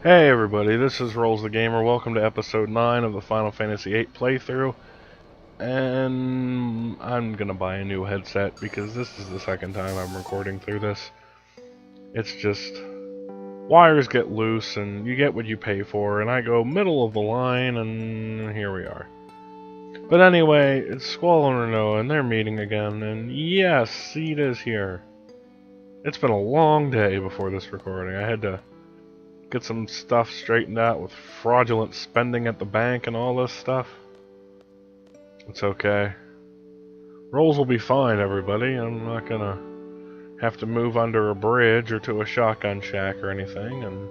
Hey everybody, this is RowlesTheGamer. Welcome to episode 9 of the Final Fantasy VIII playthrough. And I'm gonna buy a new headset because this is the second time I'm recording through this. It's just wires get loose and you get what you pay for, and I go middle of the line and here we are. But anyway, it's Squall and Renault and they're meeting again, and yes, Seed is here. It's been a long day before this recording. I had to get some stuff straightened out with fraudulent spending at the bank and all this stuff. It's okay. Rolls will be fine, everybody. I'm not gonna have to move under a bridge or to a shotgun shack or anything, and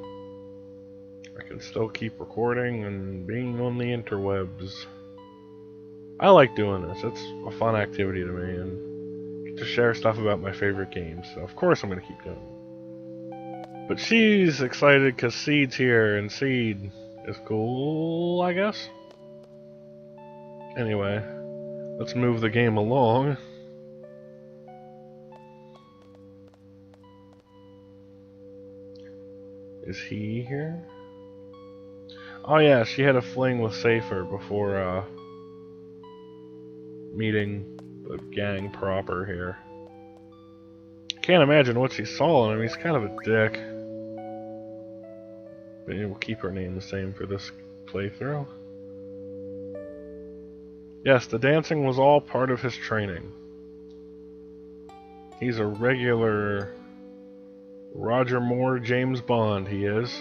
I can still keep recording and being on the interwebs. I like doing this. It's a fun activity to me, and get to share stuff about my favorite games, so of course I'm gonna keep doing it. But she's excited because Seed's here, and Seed is cool, I guess? Anyway, let's move the game along. Is he here? Oh yeah, she had a fling with Safer before, meeting the gang proper here. Can't imagine what she saw in him. He's kind of a dick. Maybe we'll keep her name the same for this playthrough. Yes, the dancing was all part of his training. He's a regular Roger Moore James Bond, he is.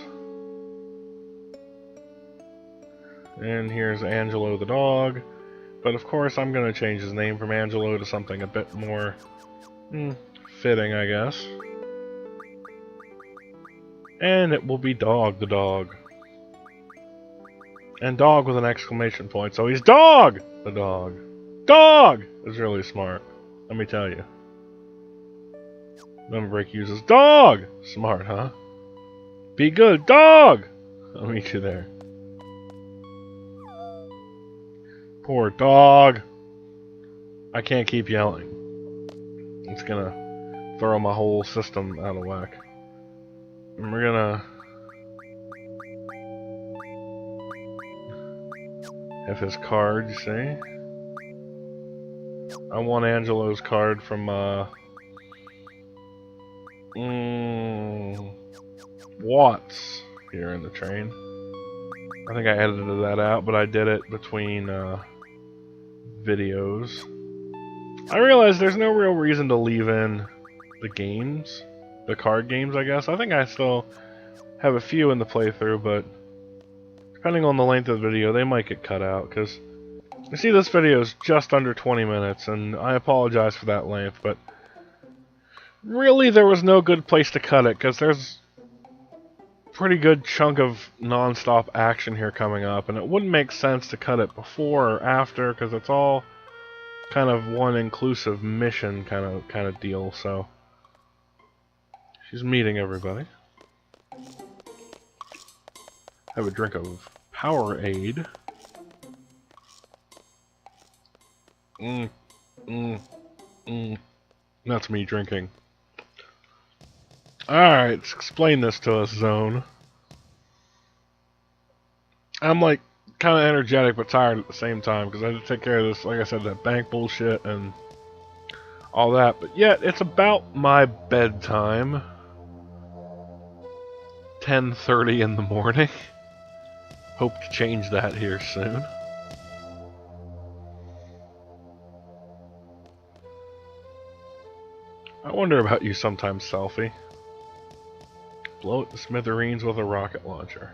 And here's Angelo the dog. But of course I'm going to change his name from Angelo to something a bit more fitting, I guess. And it will be Dog the dog. And dog with an exclamation point, so he's Dog the dog. Dog is really smart, let me tell you. Numberbreak uses dog! Smart, huh? Be good, dog! I'll meet you there. Poor dog. I can't keep yelling. It's gonna throw my whole system out of whack. And we're gonna have his card, you see? I want Angelo's card from, Watts here in the train. I think I edited that out, but I did it between, videos. I realize there's no real reason to leave in the games. The card games, I guess. I think I still have a few in the playthrough, but depending on the length of the video, they might get cut out, because you see this video is just under 20 minutes, and I apologize for that length, but really there was no good place to cut it, because there's a pretty good chunk of non-stop action here coming up, and it wouldn't make sense to cut it before or after, because it's all kind of one inclusive mission kind of deal, so she's meeting everybody. Have a drink of Powerade. That's me drinking. Alright, explain this to us, Zone. I'm like kind of energetic but tired at the same time because I had to take care of this, like I said, that bank bullshit and all that. But yet, it's about my bedtime. 10:30 in the morning. Hope to change that here soon. I wonder about you sometimes, Selfie. Blow it to smithereens with a rocket launcher.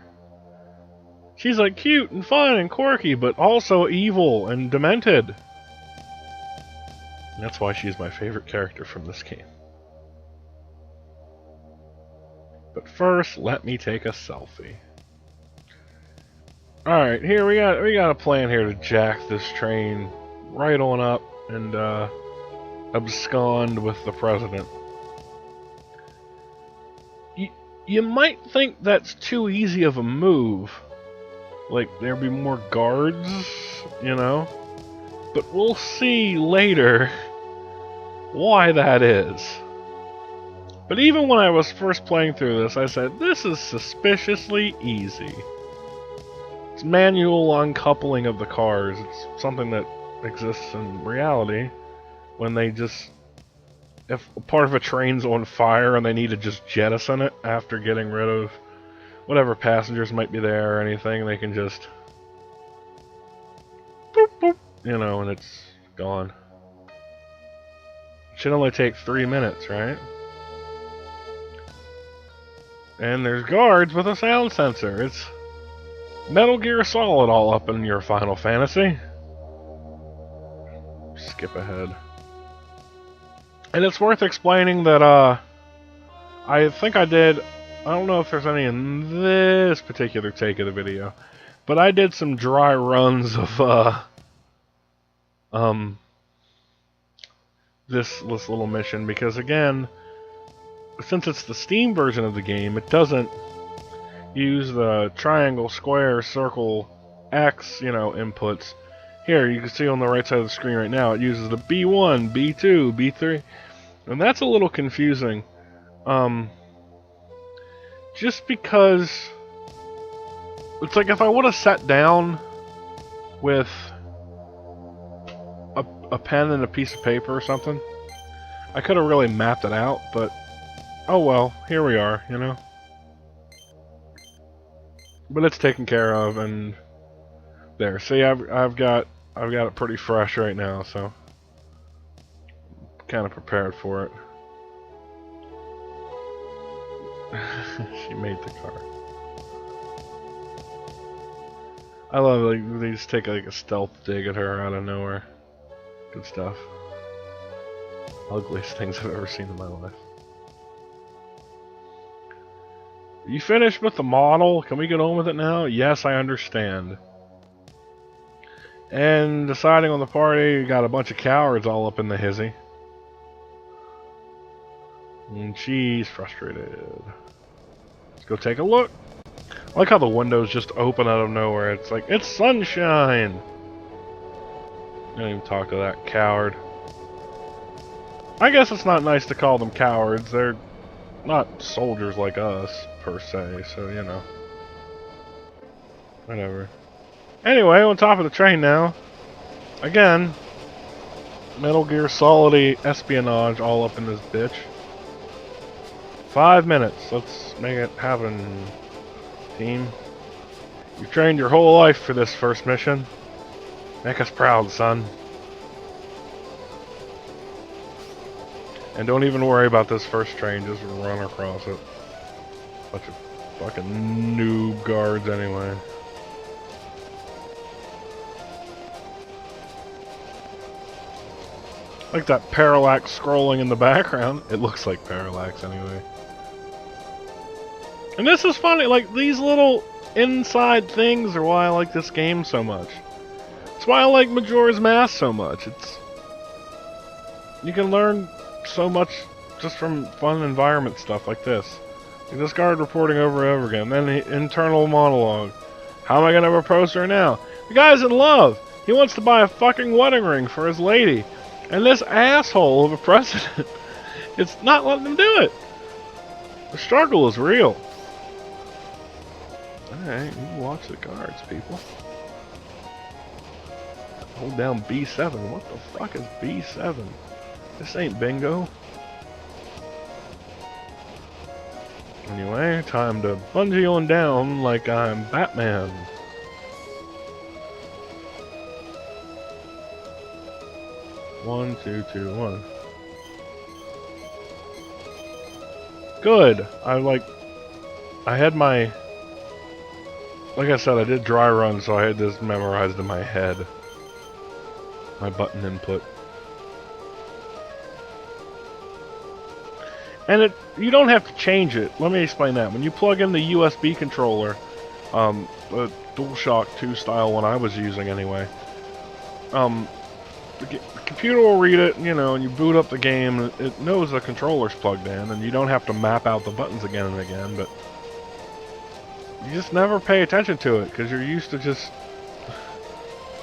She's like cute and fun and quirky, but also evil and demented. That's why she's my favorite character from this game. But first, let me take a selfie. Alright, here we got a plan here to jack this train right on up and abscond with the president. You might think that's too easy of a move. Like, there'd be more guards, you know? But we'll see later why that is. But even when I was first playing through this, I said, this is suspiciously easy. It's manual uncoupling of the cars. It's something that exists in reality when they just... If part of a train's on fire and they need to just jettison it after getting rid of whatever passengers might be there or anything, they can just... boop, boop, you know, and it's gone. It should only take 3 minutes, right? And there's guards with a sound sensor. It's Metal Gear Solid all up in your Final Fantasy. Skip ahead. And it's worth explaining that, I think I did... I don't know if there's any in this particular take of the video, but I did some dry runs of, this little mission, because again, since it's the Steam version of the game, it doesn't use the triangle, square, circle, X, you know, inputs. Here, you can see on the right side of the screen right now, it uses the B1, B2, B3, and that's a little confusing. Just because it's like if I would have sat down with a pen and a piece of paper or something, I could have really mapped it out, but oh well, here we are, you know. But it's taken care of, and there. See, I've got it pretty fresh right now, so kind of prepared for it. She made the car. I love it, like, they just take like a stealth dig at her out of nowhere. Good stuff. Ugliest things I've ever seen in my life. You finished with the model? Can we get on with it now? Yes, I understand. And deciding on the party, you got a bunch of cowards all up in the hizzy. And she's frustrated. Let's go take a look. I like how the windows just open out of nowhere. It's like, it's sunshine! Don't even talk to that coward. I guess it's not nice to call them cowards. They're not soldiers like us, per se, so, you know. Whatever. Anyway, on top of the train now. Again, Metal Gear Solid espionage all up in this bitch. 5 minutes. Let's make it happen, team. You've trained your whole life for this first mission. Make us proud, son. And don't even worry about this first train, just run across it. Bunch of fucking noob guards anyway. Like that parallax scrolling in the background. It looks like parallax anyway. And this is funny, like these little inside things are why I like this game so much. It's why I like Majora's Mask so much. You can learn so much just from fun environment stuff like this. Like this guard reporting over and over again. Then the internal monologue. How am I gonna propose to her now? The guy's in love. He wants to buy a fucking wedding ring for his lady. And this asshole of a president, it's not letting him do it. The struggle is real. Alright, you can watch the guards, people. Hold down B7. What the fuck is B7? This ain't bingo. Anyway, time to bungee on down like I'm Batman. One, two, two, one. Good. I had my... Like I said, I did dry run, so I had this memorized in my head. My button input. And you don't have to change it. Let me explain that. When you plug in the USB controller, the DualShock 2 style one I was using anyway, the computer will read it, you know, and you boot up the game, and it knows the controller's plugged in, and you don't have to map out the buttons again and again, but you just never pay attention to it, because you're used to just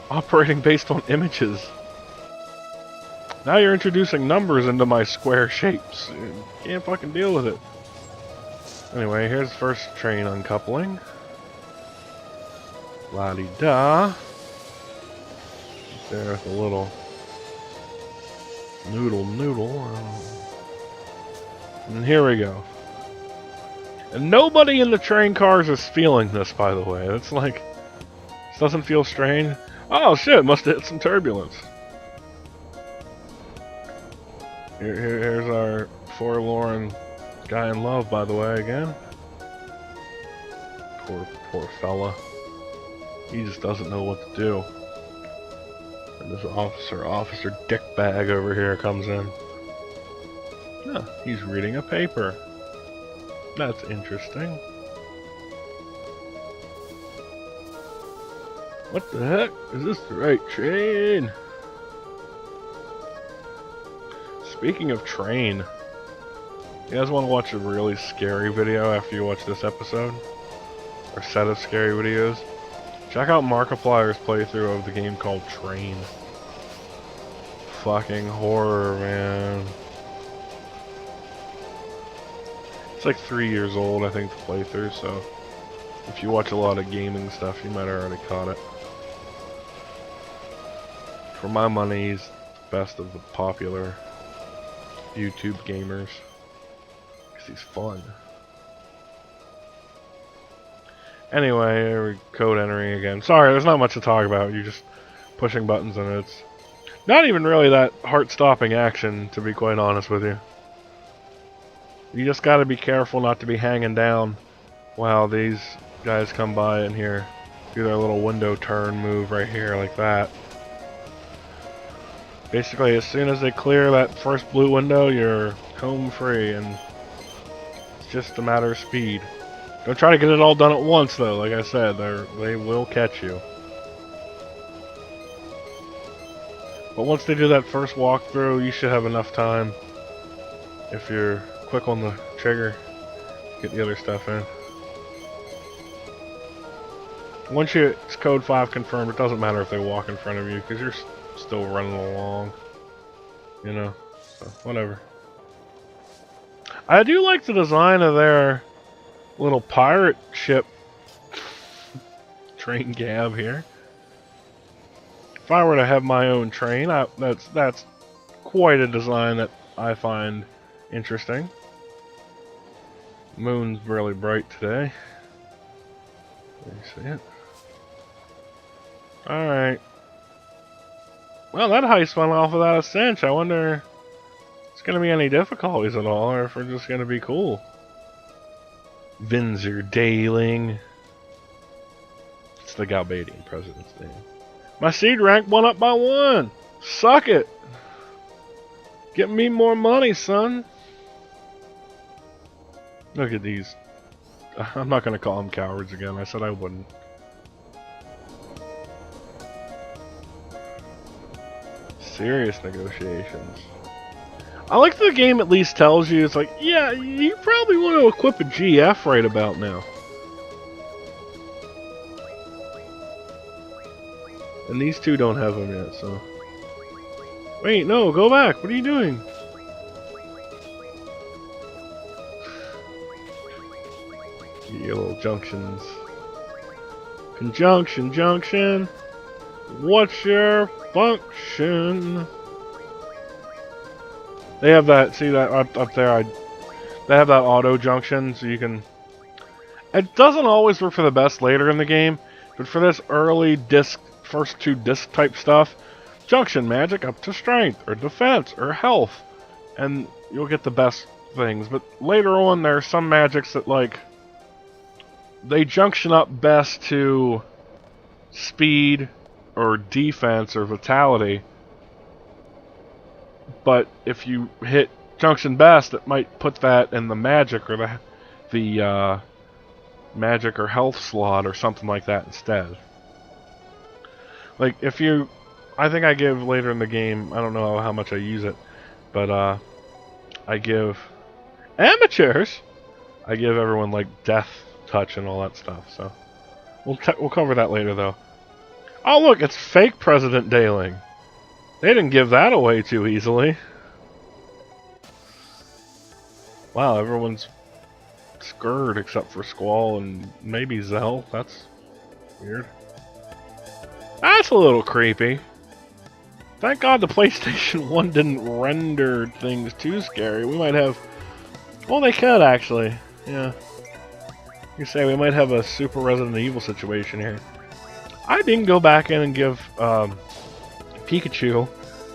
operating based on images. Now you're introducing numbers into my square shapes. Can't fucking deal with it. Anyway, here's the first train uncoupling. La-di-da. There with a little noodle. And here we go. And nobody in the train cars is feeling this, by the way. It's like, this doesn't feel strange. Oh shit, must have hit some turbulence. Here's our forlorn guy in love, by the way, again. Poor fella. He just doesn't know what to do. And this Officer Dickbag over here comes in. Huh, he's reading a paper. That's interesting. What the heck? Is this the right train? Speaking of train, you guys want to watch a really scary video after you watch this episode? Or set of scary videos? Check out Markiplier's playthrough of the game called Train. Fucking horror, man. It's like 3 years old, I think, the playthrough, so if you watch a lot of gaming stuff, you might have already caught it. For my money, he's the best of the popular YouTube gamers. Because he's fun. Anyway, we're code entering again. Sorry, there's not much to talk about. You're just pushing buttons and it's not even really that heart-stopping action, to be quite honest with you. You just gotta be careful not to be hanging down while these guys come by in here. Do their little window turn move right here, like that. Basically, as soon as they clear that first blue window, you're home free, and it's just a matter of speed. Don't try to get it all done at once, though. Like I said, they will catch you. But once they do that first walkthrough, you should have enough time, if you're quick on the trigger, get the other stuff in. Once it's code 5 confirmed, it doesn't matter if they walk in front of you, because you're still running along. You know? So, whatever. I do like the design of their little pirate ship train cab here. If I were to have my own train, that's quite a design that I find interesting. Moon's really bright today. There you see it. Alright. Well, that heist went off without a cinch. I wonder if it's going to be any difficulties at all, or if we're just going to be cool. Windsor Daling. It's the Galbadian president's name. My seed rank went up by 1! Suck it! Get me more money, son! Look at these. I'm not going to call them cowards again. I said I wouldn't. Serious negotiations. I like that the game at least tells you, it's like, yeah, you probably want to equip a GF right about now. And these two don't have them yet, so... Wait, no, go back. What are you doing? Your little junctions. Conjunction, junction. What's your function? They have that, see that up there, they have that auto junction, so you can... It doesn't always work for the best later in the game, but for this early disc, first 2 disc type stuff, junction magic up to strength, or defense, or health, and you'll get the best things. But later on, there are some magics that, like, they junction up best to speed, or defense, or vitality. But if you hit junction best, it might put that in the magic or the magic or health slot or something like that instead. Like if you, I think I give later in the game, I don't know how much I use it, but I give amateurs, I give everyone like death touch and all that stuff. So we'll cover that later though. Oh look, it's fake President Daling. They didn't give that away too easily. Wow, everyone's scared except for Squall and maybe Zell. That's weird. That's a little creepy. Thank God the PlayStation 1 didn't render things too scary. We might have... Well, they could, actually. Yeah. You say we might have a super Resident Evil situation here. I didn't go back in and give Pikachu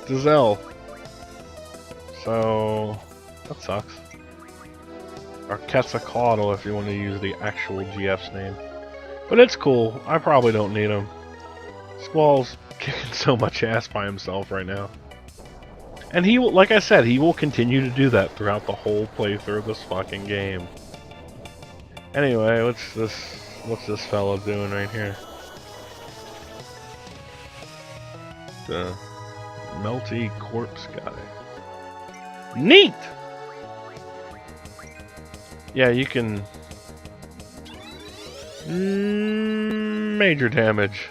to Zell. So... that sucks. Or Quetzalcoatl if you want to use the actual GF's name. But it's cool. I probably don't need him. Squall's kicking so much ass by himself right now. And he will, like I said, he will continue to do that throughout the whole playthrough of this fucking game. Anyway, what's this fella doing right here? The melty corpse guy. Neat! Yeah, you can... major damage.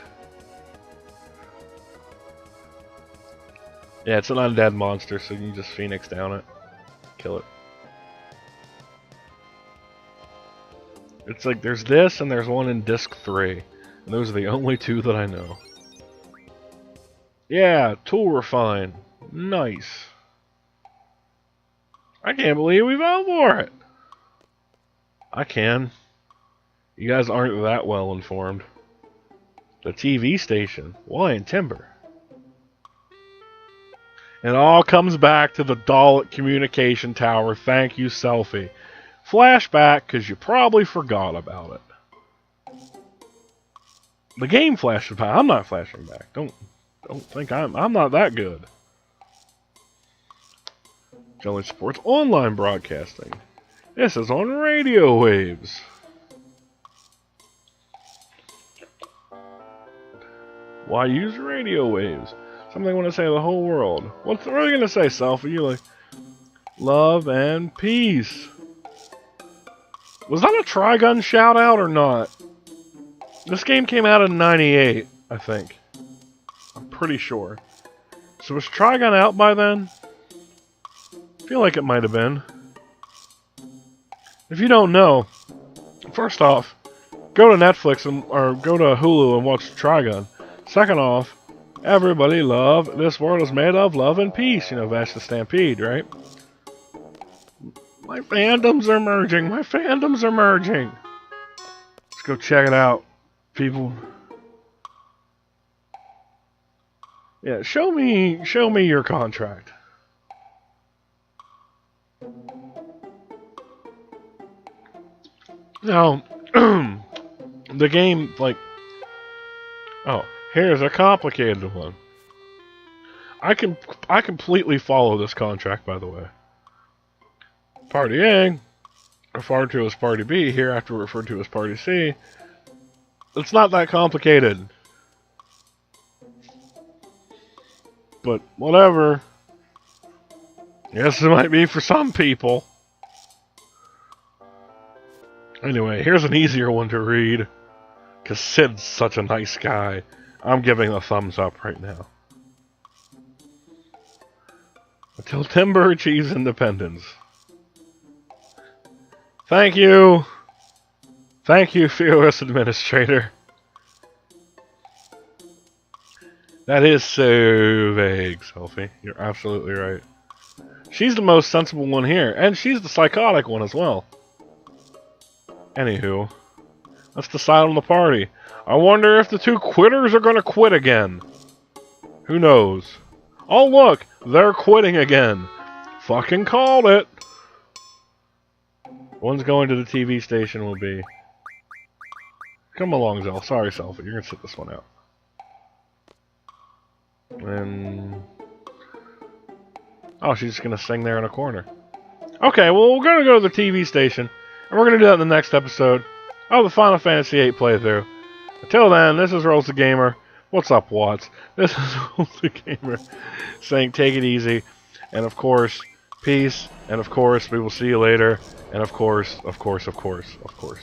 Yeah, it's an undead monster, so you can just Phoenix down it. Kill it. It's like, there's this, and there's one in Disc 3. And those are the only two that I know. Yeah, tool refine. Nice. I can't believe we fell for it! I can. You guys aren't that well informed. The TV station. Why in Timber? It all comes back to the Dalek communication tower. Thank you, Selfie. Flashback, because you probably forgot about it. The game flashes back. I'm not flashing back. Don't think I'm not that good. Jelly supports online broadcasting. This is on radio waves. Why use radio waves? Something I want to say to the whole world. What are you going to say, Selfie? You like love and peace. Was that a Trigun shout out or not? This game came out in '98, I think. I'm pretty sure. So was Trigun out by then? I feel like it might have been. If you don't know, first off, go to Netflix or go to Hulu and watch Trigun. Second off, everybody love, this world is made of love and peace. You know, Vash the Stampede, right? My fandoms are merging. My fandoms are merging. Let's go check it out, people. Yeah, show me your contract. Now, the game, like, oh, here's a complicated one. I completely follow this contract, by the way. Party A, referred to as Party B, hereafter referred to as Party C. It's not that complicated. But, whatever. Yes, it might be for some people. Anyway, here's an easier one to read. Because Sid's such a nice guy. I'm giving a thumbs up right now. Until Timber achieves independence. Thank you! Thank you, fearless administrator. That is so vague, Selfie. You're absolutely right. She's the most sensible one here, and she's the psychotic one as well. Anywho, let's decide on the party. I wonder if the two quitters are gonna quit again. Who knows? Oh look, they're quitting again. Fucking called it. One's going to the TV station will be... Come along, Zell. Sorry, Selfie. You're gonna sit this one out. And... oh, she's just gonna sing there in a corner. Okay, well, we're gonna go to the TV station. And we're gonna do that in the next episode of the Final Fantasy VIII playthrough. Until then, this is RowlesTheGamer. What's up, Watts? This is RowlesTheGamer saying take it easy. And of course, peace. And of course, we will see you later. And of course, of course, of course, of course.